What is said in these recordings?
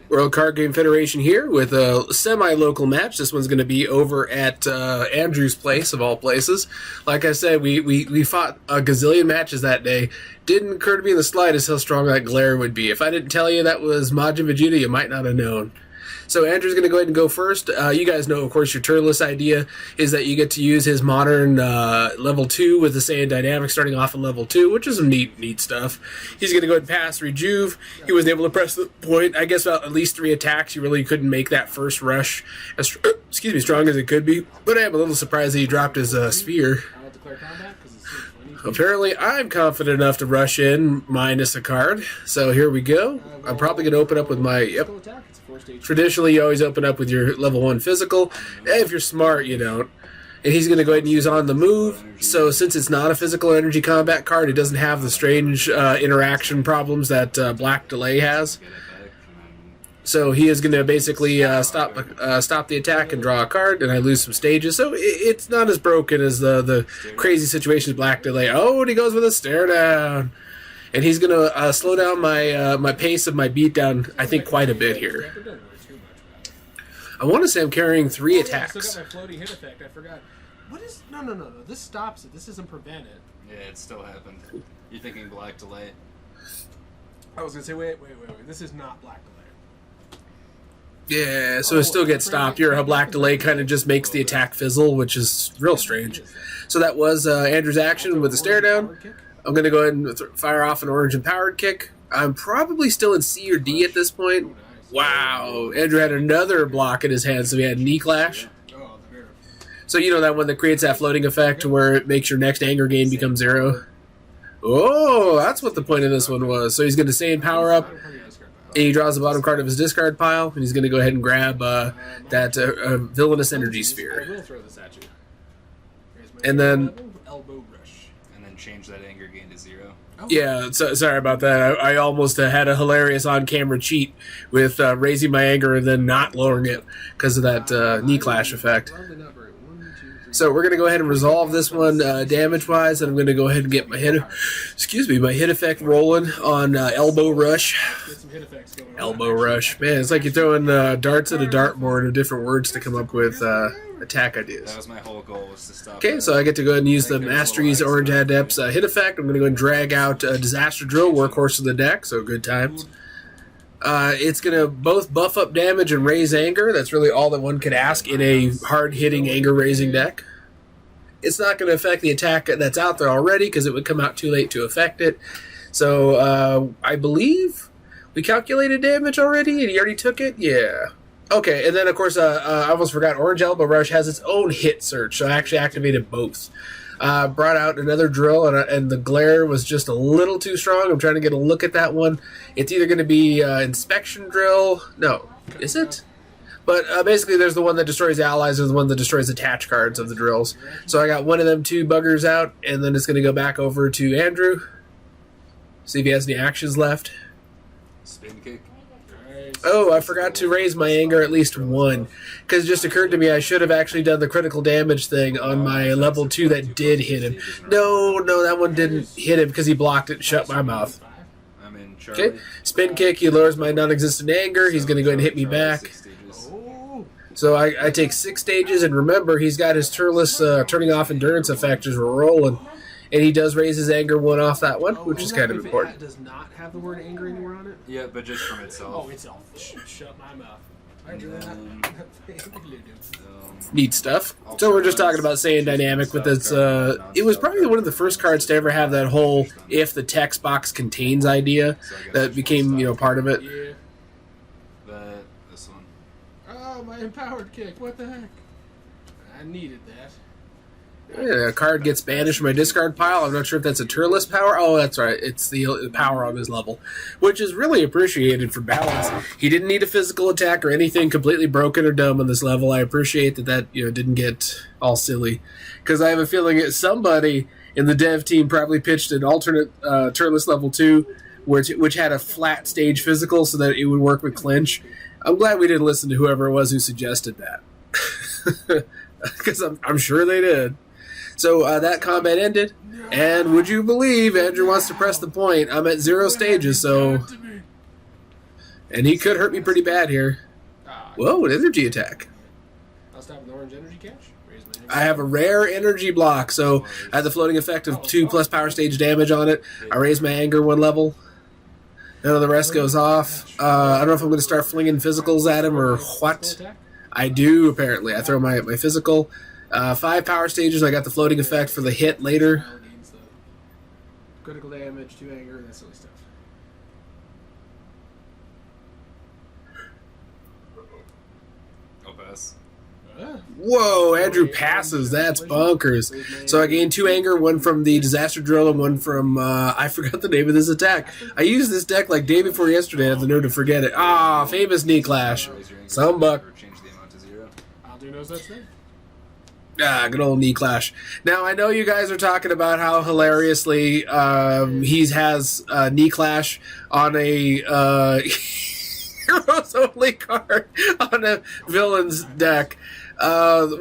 World Card Game Federation here with a semi-local match. This one's going to be over at Andrew's place, of all places. Like I said, we fought a gazillion matches that day. Didn't occur to me in the slightest how strong that glare would be. If I didn't tell you that was Majin Vegeta, you might not have known. So Andrew's going to go ahead and go first. You guys know, of course, your Turles idea is that you get to use his modern level 2 with the Saiyan dynamic starting off at level 2, which is some neat stuff. He's going to go ahead and pass Rejuve. He was able to press the point. I guess about at least 3 attacks. He really couldn't make that first rush as strong as it could be. But I am a little surprised that he dropped his sphere. Apparently, I'm confident enough to rush in minus a card. So here we go. I'm probably going to open up with my... Traditionally, you always open up with your level 1 physical. If you're smart, you don't. And he's going to go ahead and use on the move. So since it's not a physical energy combat card, it doesn't have the strange interaction problems that Black Delay has. So he is going to basically stop the attack and draw a card, and I lose some stages. So it's not as broken as the crazy situations Black Delay. Oh, and he goes with a stare down. And he's going to slow down my pace of my beatdown, I think, quite a bit here. I want to say I'm carrying 3 attacks. I still got my floaty hit effect. I forgot. What is... No. This stops it. This doesn't prevent it. Yeah, it still happened. You're thinking Black Delay. I was going to say, wait. This is not Black Delay. Yeah, so it still gets stopped here. How Black Delay kind of just makes the attack fizzle, which is real strange. So that was Andrew's action with the stare down. I'm going to go ahead and fire off an orange empowered kick. I'm probably still in C or D at this point. Wow. Andrew had another block in his hand, so he had knee clash. So you know that one that creates that floating effect where it makes your next anger gain become 0? Oh, that's what the point of this one was. So he's going to Saiyan power up, and he draws the bottom card of his discard pile, and he's going to go ahead and grab that villainous energy sphere. And then... change that anger gain to 0. Yeah, sorry about that. I almost had a hilarious on-camera cheat with raising my anger and then not lowering it because of that knee clash effect. So we're going to go ahead and resolve this one damage-wise, and I'm going to go ahead and get my hit effect rolling on elbow rush. Elbow rush. Man, it's like you're throwing darts at a dartboard of different words to come up with attack ideas. That was my whole goal, was to stop. Okay, so I get to go ahead and use the Mastery's Orange Adept's hit effect. I'm going to go and drag out Disaster Drill, workhorse of the deck, so good times. It's going to both buff up damage and raise anger. That's really all that one could ask in a hard-hitting anger-raising deck. It's not going to affect the attack that's out there already because it would come out too late to affect it. So I believe we calculated damage already and he already took it? Yeah. Okay, and then, of course, I almost forgot, Orange Elbow Rush has its own hit search, so I actually activated both. Brought out another drill, and the glare was just a little too strong. I'm trying to get a look at that one. It's either going to be Inspection Drill. No, is it? But basically, there's the one that destroys allies and the one that destroys attach cards of the drills. So I got one of them 2 buggers out, and then it's going to go back over to Andrew. See if he has any actions left. Spin kick. Oh, I forgot to raise my anger at least 1. Because it just occurred to me I should have actually done the critical damage thing on my level 2 that did hit him. No, that one didn't hit him because he blocked it and shut my mouth. Okay, spin kick, he lowers my non-existent anger. He's going to go ahead and hit me back. So I take 6 stages, and remember, he's got his Turles turning off endurance effect as we're rolling. And he does raise his anger 1 off that one, which is kind of important. It does not have the word anger anywhere on it? Yeah, but just from itself. Oh, itself. Shut my mouth. Neat stuff. So we're just talking about Saiyan Dynamic with its... it was probably one of the first cards to ever have that whole if the text box contains idea that became, part of it. Yeah. This one. Oh, my empowered kick. What the heck? I needed that. Yeah, a card gets banished from my discard pile. I'm not sure if that's a Turles power. Oh, that's right. It's the power on his level, which is really appreciated for balance. He didn't need a physical attack or anything completely broken or dumb on this level. I appreciate that didn't get all silly, because I have a feeling that somebody in the dev team probably pitched an alternate Turles level 2, which had a flat stage physical so that it would work with clinch. I'm glad we didn't listen to whoever it was who suggested that, because I'm sure they did. So that combat ended, and would you believe Andrew wants to press the point? I'm at 0 stages, so And he could hurt me pretty bad here. Whoa, an energy attack. I'll stop with the orange energy cache. Raise my energy. I have a rare energy block, so I have the floating effect of 2+ power stage damage on it. I raise my anger 1 level. None of the rest goes off. I don't know if I'm going to start flinging physicals at him or what. I do, apparently. I throw my physical. 5 power stages. I got the floating effect for the hit later. Critical damage, 2 anger, that silly stuff. I'll pass. Whoa, Andrew passes. That's bonkers. So I gained 2 anger, 1 from the disaster drill and 1 from, I forgot the name of this attack. I used this deck like day before yesterday. I have the nerve to forget it. Famous knee clash. Some buck. Or change the amount to 0. I'll do no such thing. Good old knee clash. Now, I know you guys are talking about how hilariously he has knee clash on a heroes only card on a villain's deck.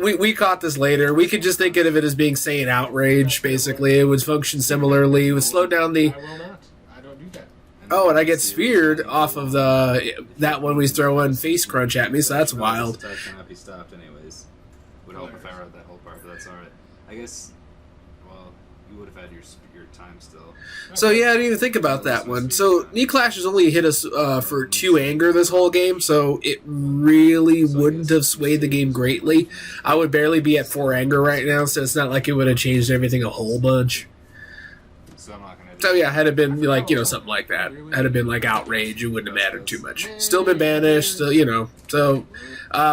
We caught this later. We could just think of it as being Saiyan Outrage, basically. It would function similarly. It would slow down the... I will not. I don't do that. Oh, and I get speared off of that one we throw in face crunch at me, so that's wild. That cannot be stopped anyways. Would help if I wrote that whole part, but that's alright. I guess, well, you would have had your time still. So yeah, I didn't even think about that one. So knee clash has only hit us for 2 anger this whole game, so it really wouldn't have swayed the game greatly. I would barely be at 4 anger right now, so it's not like it would have changed everything a whole bunch. So I'm not gonna. So yeah, had it been like, something like that, had it been like outrage, it wouldn't have mattered too much. Still been banished, so So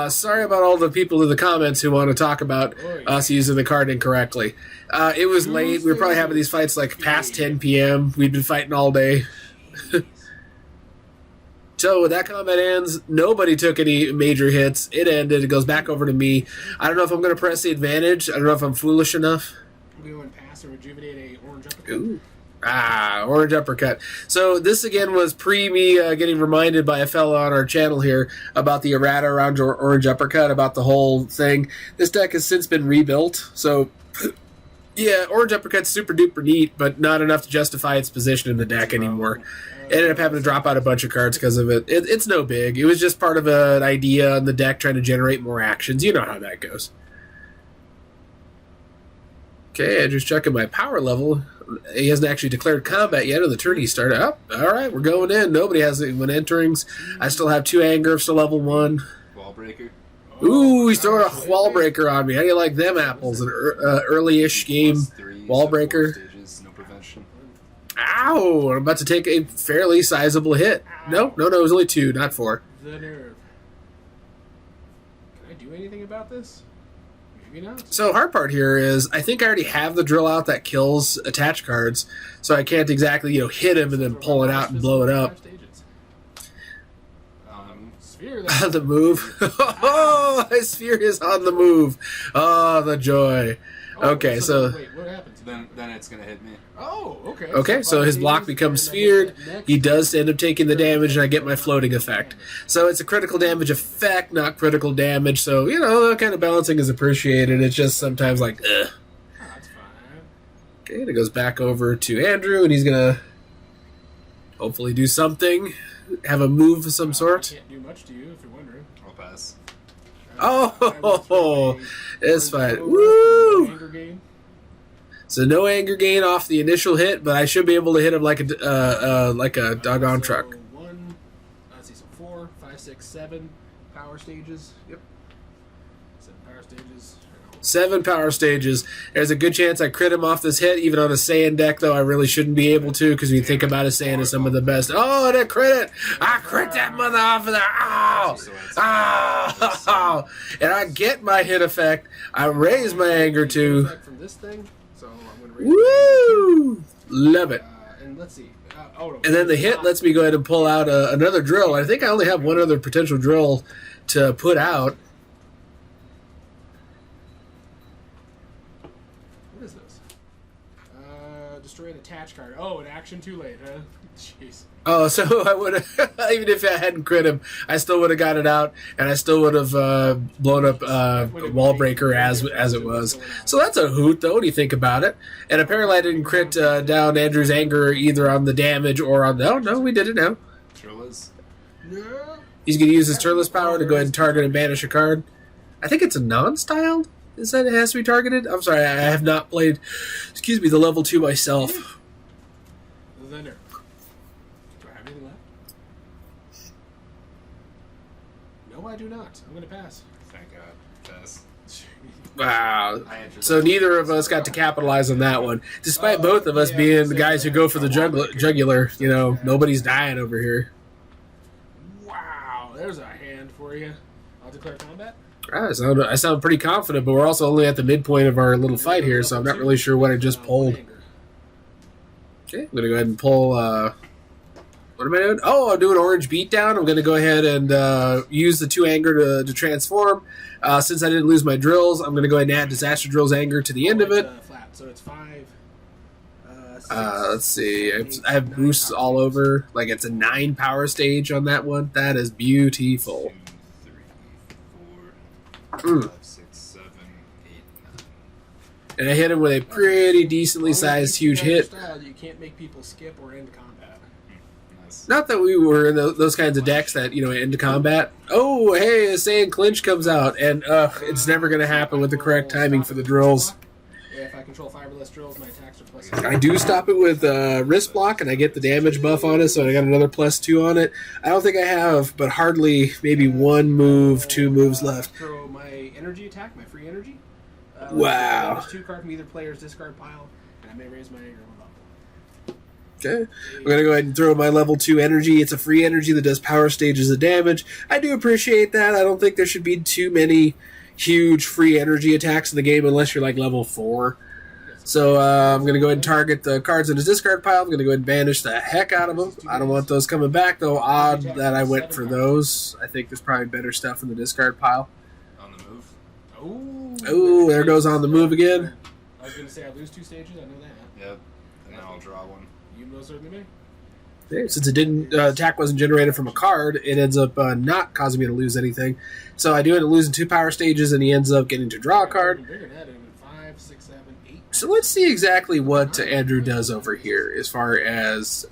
sorry about all the people in the comments who want to talk about us using the card incorrectly. It was late. We were probably having these fights like past 10 p.m. We'd been fighting all day. So when that combat ends, nobody took any major hits. It ended. It goes back over to me. I don't know if I'm going to press the advantage. I don't know if I'm foolish enough. We go and pass and rejuvenate a orange uppercut. Ooh. Orange uppercut. So this again was pre me getting reminded by a fellow on our channel here about the errata around orange uppercut, about the whole thing. This deck has since been rebuilt, so yeah, orange uppercut's super duper neat, but not enough to justify its position in the deck anymore. Ended up having to drop out a bunch of cards because of it. It's no big. It was just part of an idea in the deck trying to generate more actions. You know how that goes. Okay, Andrew's checking my power level. He hasn't actually declared combat yet, and the turn he started up. All right, we're going in. Nobody has anyone enterings. I still have 2 anger, still level 1. Wall breaker. Ooh, he's throwing a wall breaker on me. How do you like them apples? An early-ish game wall breaker. Stages, no prevention. Ow! I'm about to take a fairly sizable hit. No, it was only 2, not 4. The nerve. Can I do anything about this? Maybe not. So hard part here is I think I already have the drill out that kills attached cards, so I can't exactly hit him and then pull it out and blow it up. Sphere. The move. Oh, my sphere is on the move. Oh, the joy. Okay, so wait, what happens? Then it's gonna hit me. Oh, okay. Okay, so his block becomes sphered. He does end up taking the damage, and I get my floating effect. So it's a critical damage effect, not critical damage. So, that kind of balancing is appreciated. It's just sometimes like, ugh. Oh, that's fine. Okay, and it goes back over to Andrew, and he's going to hopefully do something. Have a move of some sort. I can't do much to you if you're wondering. I'll pass. Oh, it's fine. Woo! Anger gain. So no anger gain off the initial hit, but I should be able to hit him like a doggone truck. 4, 5, 6, 7 power stages. Yep. 7 power stages. 7 power stages. There's a good chance I crit him off this hit, even on a Saiyan deck, though I really shouldn't be able to, because when you think about it, Saiyan is some of the best. Oh, and I crit it! I crit that mother off of there! Ow! Oh! And I get my hit effect. I raise my anger too. From this thing, so I'm going to raise Woo! Love it. and let's see. And then the hit lets me go ahead and pull out another drill. I think I only have one other potential drill to put out. What is this? Destroy an attached card. Oh, an action too late, huh? Jeez. Oh, so I would have, even if I hadn't crit him, I still would have got it out, and I still would have blown up Wall Breaker as it was. So that's a hoot, though, when you think about it. And apparently I didn't crit down Andrew's anger either on the damage or on... No, we did it now. Turles. No. He's going to use his Turles power to go ahead and target and banish a card. I think it's a non-styled. Is that it has to be targeted? I'm sorry, I have not played, the level 2 myself. Thunder. Do I have anything left? No, I do not. I'm going to pass. Thank God. Pass. Wow. So neither of us got to capitalize on that one. Despite both of us being the guys who go for the jugular, nobody's dying over here. Wow, there's a hand for you. I'll declare combat. I sound pretty confident, but we're also only at the midpoint of our little fight here, so I'm not really sure what I just pulled. Okay, I'm going to go ahead and pull... what am I doing? Oh, I'm doing orange beatdown. I'm going to go ahead and use the 2 anger to transform. Since I didn't lose my drills, I'm going to go ahead and add Disaster Drill's anger to the end of it. Flat, so it's 5. 6, Let's see. I have boosts all over. Like, it's a 9 power stage on that one. That is beautiful. 2, 3, 4, 5, 6, 7, 8, 9. And I hit him with a pretty decently sized huge hit. You can't make people skip or end combat. Nice. Not that we were in those kinds of decks that, end combat. Oh, hey, a Saiyan clinch comes out, and it's never going to happen with the correct timing for the drills. If I control 5 or less drills, my attacks are plus. I do stop it with wrist block, and I get the damage buff on it, so I got another +2 on it. I don't think I have, but hardly maybe 1 move, 2 moves left. Throw my energy attack, my free energy. Wow. 2 cards from either player's discard pile, and I may raise my anger level. Okay, I'm going to go ahead and throw my level 2 energy. It's a free energy that does power stages of damage. I do appreciate that. I don't think there should be too many huge free energy attacks in the game unless you're like level 4. So I'm going to go ahead and target the cards in his discard pile. I'm going to go ahead and banish the heck out of them. I don't want those coming back, though. Odd that I went for those. I think there's probably better stuff in the discard pile. On the move. Oh, there goes on the move again. I was going to say I lose 2 stages. I know that. Yep. And then I'll draw 1. You most certainly may. Okay, since it didn't attack wasn't generated from a card, it ends up not causing me to lose anything. So I do end up losing 2 power stages, and he ends up getting to draw a card. 5, 6, 7, 8. So let's see exactly what Andrew does over here as far as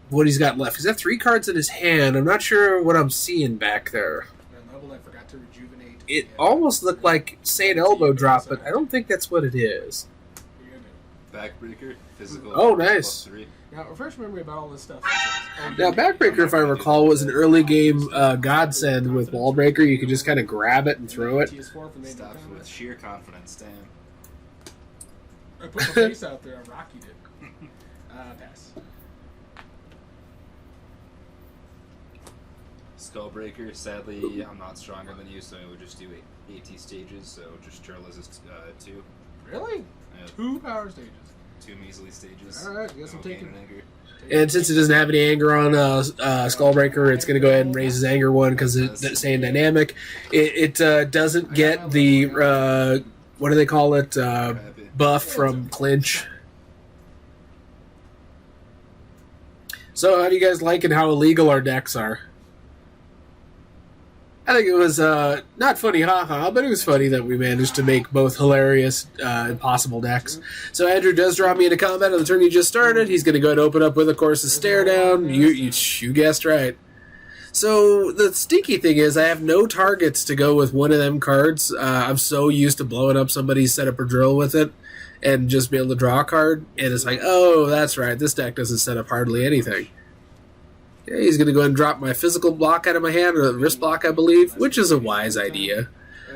what he's got left. He's got 3 cards in his hand. I'm not sure what I'm seeing back there. Level I forgot to rejuvenate. It almost looked like Saiyan Elbow Drop, but I don't think that's what it is. Backbreaker, physical. Oh, nice. +3. Now, refresh memory about all this stuff. Now, Backbreaker, if I recall, was an early game godsend with Wallbreaker. You could just kind of grab it and throw it. Stuff with sheer confidence, damn. I put my face out there, I rockied it. Pass. Skullbreaker, sadly, I'm not stronger than you, so I would just do 80 stages, so just Turles is 2. Really? Yeah. 2 power stages. 2 measly stages. Alright, I guess I'm taking anger. And since it doesn't have any anger on Skullbreaker, it's going to go ahead and raise his anger 1 because it's saying dynamic. It doesn't get the, what do they call it, buff from clinch. So how do you guys like and how illegal our decks are? I think it was not funny, haha, but it was funny that we managed to make both hilarious, impossible decks. So Andrew does draw me into combat on the turn he just started. He's going to go ahead and open up with, of course, a stare down. You guessed right. So the stinky thing is I have no targets to go with one of them cards. I'm so used to blowing up somebody's setup or drill with it and just be able to draw a card. And it's like, oh, that's right, this deck doesn't set up hardly anything. Yeah, he's going to go ahead and drop my physical block out of my hand, or wrist block, I believe, which is a wise idea.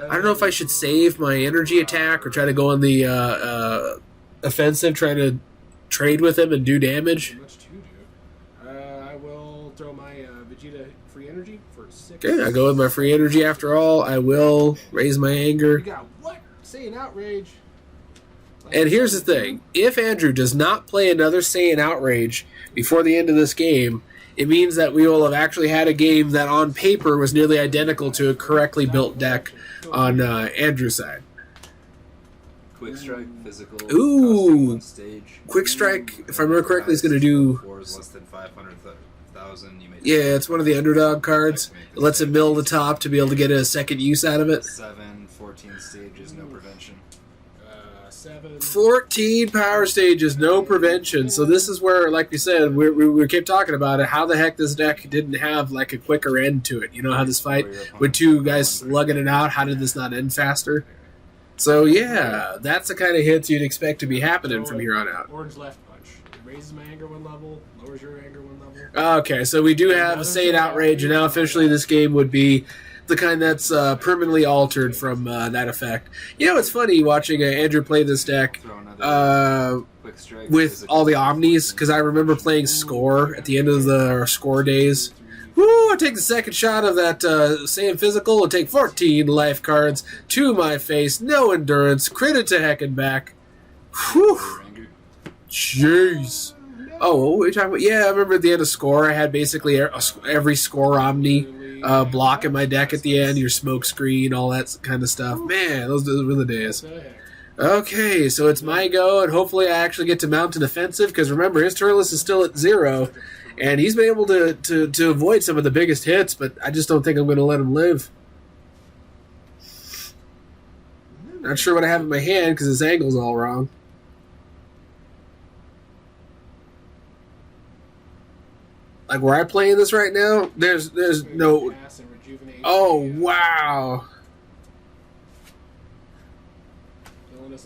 I don't know if I should save my energy attack or try to go on the offensive, try to trade with him and do damage. Much to do. I will throw my Vegeta free energy for 6. Okay, I go with my free energy after all. I will raise my anger. You got what? Saiyan Outrage. And here's the thing. If Andrew does not play another Saiyan Outrage before the end of this game, it means that we will have actually had a game that on paper was nearly identical to a correctly built deck on Andrew's side. Quick Strike, physical. Ooh! Stage. Quick Strike, if I remember correctly, is going to do... 4 is less than 500,000. Yeah, it's one of the underdog cards. It lets him mill the top to be able to get a second use out of it. 7, 14 stages, no prevention. 7, 14 power stages, no prevention. So this is where, like we said, we kept talking about it. How the heck this deck didn't have like a quicker end to it? You know how this fight with two guys slugging it out. How did this not end faster? So yeah, that's the kind of hits you'd expect to be happening from here on out. Orange left punch. It raises my anger 1 level, lowers your anger 1 level. Okay, so we do have a Saiyan Outrage, and now officially this game would be the kind that's permanently altered from that effect. You know, it's funny watching Andrew play this deck with all the Omnis, because I remember playing Score at the end of the Score days. Woo, I take the second shot of that Saiyan Physical and take 14 life cards to my face. No endurance. Crit it to heck and back. Whew. Jeez. Oh, what are you talking about? Yeah, I remember at the end of Score, I had basically every Score Omni block in my deck at the end, your smoke screen, all that kind of stuff. Man, those were the days. Okay, so it's my go, and hopefully I actually get to mount an offensive, because remember, his Turles is still at 0, and he's been able to avoid some of the biggest hits, but I just don't think I'm going to let him live. Not sure what I have in my hand, because his angle's all wrong. Like where I play in this right now, there's no... Oh, wow.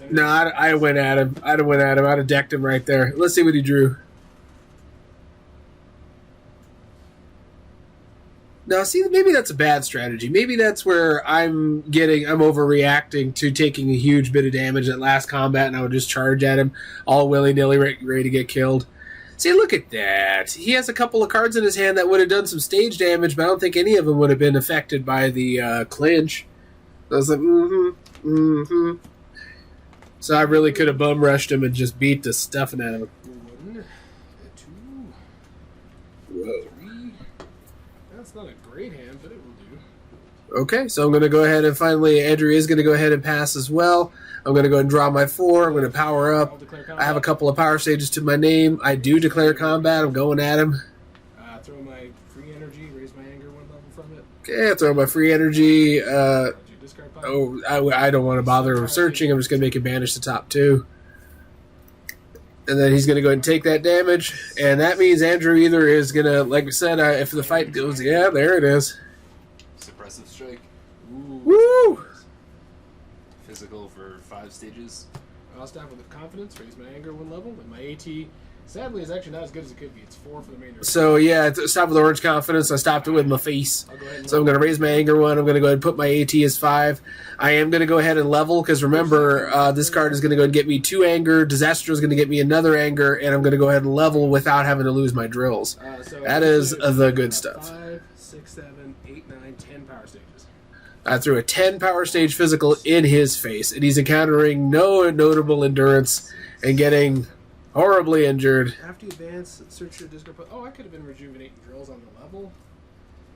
No, I went at him. I'd have decked him right there. Let's see what he drew. Now, see, maybe that's a bad strategy. Maybe that's where I'm overreacting to taking a huge bit of damage at last combat, and I would just charge at him all willy-nilly, ready to get killed. See, look at that. He has a couple of cards in his hand that would have done some stage damage, but I don't think any of them would have been affected by the clinch. So I was like, So I really could have bum rushed him and just beat the stuffing out of him. 1, 2, Whoa. 3. That's not a great hand, but it will do. Okay, so I'm going to go ahead and finally, Andrew is going to go ahead and pass as well. I'm going to go ahead and draw my 4. I'm going to power up. I have a couple of power stages to my name. I do declare combat. I'm going at him. Throw my free energy, raise my anger 1 level from it. Okay, I throw my free energy. I don't want to bother searching. I'm just going to make him banish the top 2. And then he's going to go ahead and take that damage. And that means Andrew either is going to, like we said, if the fight goes, yeah, there it is. Suppressive strike. Ooh. Woo! Physical for 5 stages. I'll stop with confidence, raise my anger 1 level, and my AT, sadly, is actually not as good as it could be. It's 4 for the main. So yeah, stop with orange confidence. I stopped it with my face. So I'm going to raise my anger 1. I'm going to go ahead and put my AT as 5. I am going to go ahead and level, because remember, this card is going to go and get me 2 anger. Disaster is going to get me another anger, and I'm going to go ahead and level without having to lose my drills. That is the good stuff. 5, 6, 7, 8, 9, 10 power stages. I threw a 10 power stage physical in his face, and he's encountering no notable endurance and getting horribly injured. After you advance, search your discard. Oh, I could have been rejuvenating drills on the level.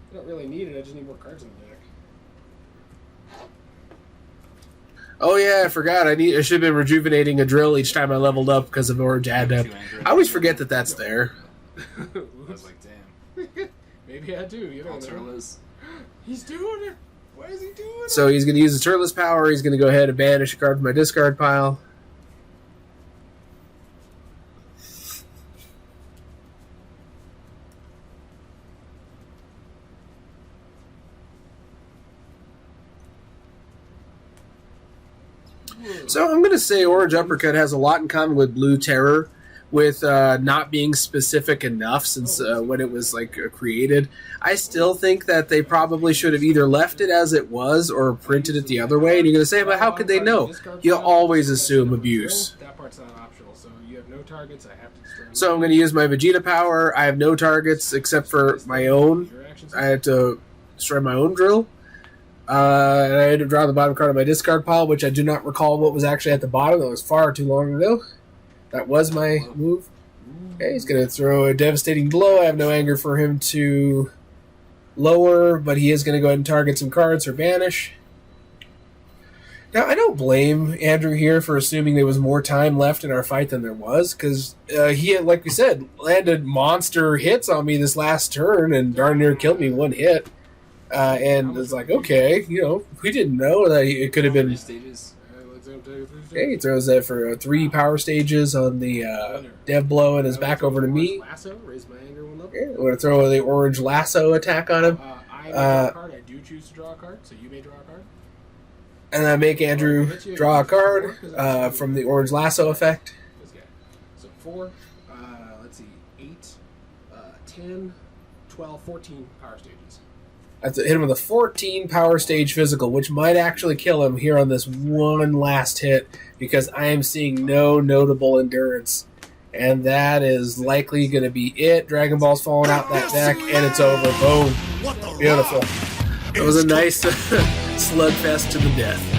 I don't really need it. I just need more cards in the deck. Oh yeah, I forgot. I should have been rejuvenating a drill each time I leveled up because of Orange Adept. I always forget that that's there. I was like, damn. Maybe I do. You don't know. Turles. He's doing it. Why is he doing it? So he's going to use the Turles power. He's going to go ahead and banish a card from my discard pile. So I'm going to say Orange Uppercut has a lot in common with Blue Terror, with not being specific enough since when it was created. I still think that they probably should have either left it as it was or printed it the other way. And you're going to say, but how could they know? You always assume abuse. That part's not optional, so you have no targets. I have to destroy them. So I'm going to use my Vegeta power. I have no targets except for my own. I had to destroy my own drill. And I had to draw the bottom card of my discard pile, which I do not recall what was actually at the bottom. That was far too long ago. That was my move. Okay, he's going to throw a devastating blow. I have no anger for him to lower, but he is going to go ahead and target some cards or banish. Now, I don't blame Andrew here for assuming there was more time left in our fight than there was, because he had, like we said, landed monster hits on me this last turn and darn near killed me 1 hit. And it's like, okay, we didn't know that it could have been... Stages? Let's Okay, he throws that for 3 power stages on the dev blow and is back over to me. Lasso, raise my anger 1 level. Okay, I'm going to throw the orange lasso attack on him. I may draw a card. I do choose to draw a card, so you may draw a card. And I make Andrew draw a card from the orange lasso effect. This guy. So 4, let's see, 8, 10, 12, 14 power stages. I hit him with a 14 power stage physical, which might actually kill him here on this one last hit because I am seeing no notable endurance. And that is likely going to be it. Dragon Ball's falling out that deck, and it's over. Boom. Beautiful. It was a nice slugfest to the death.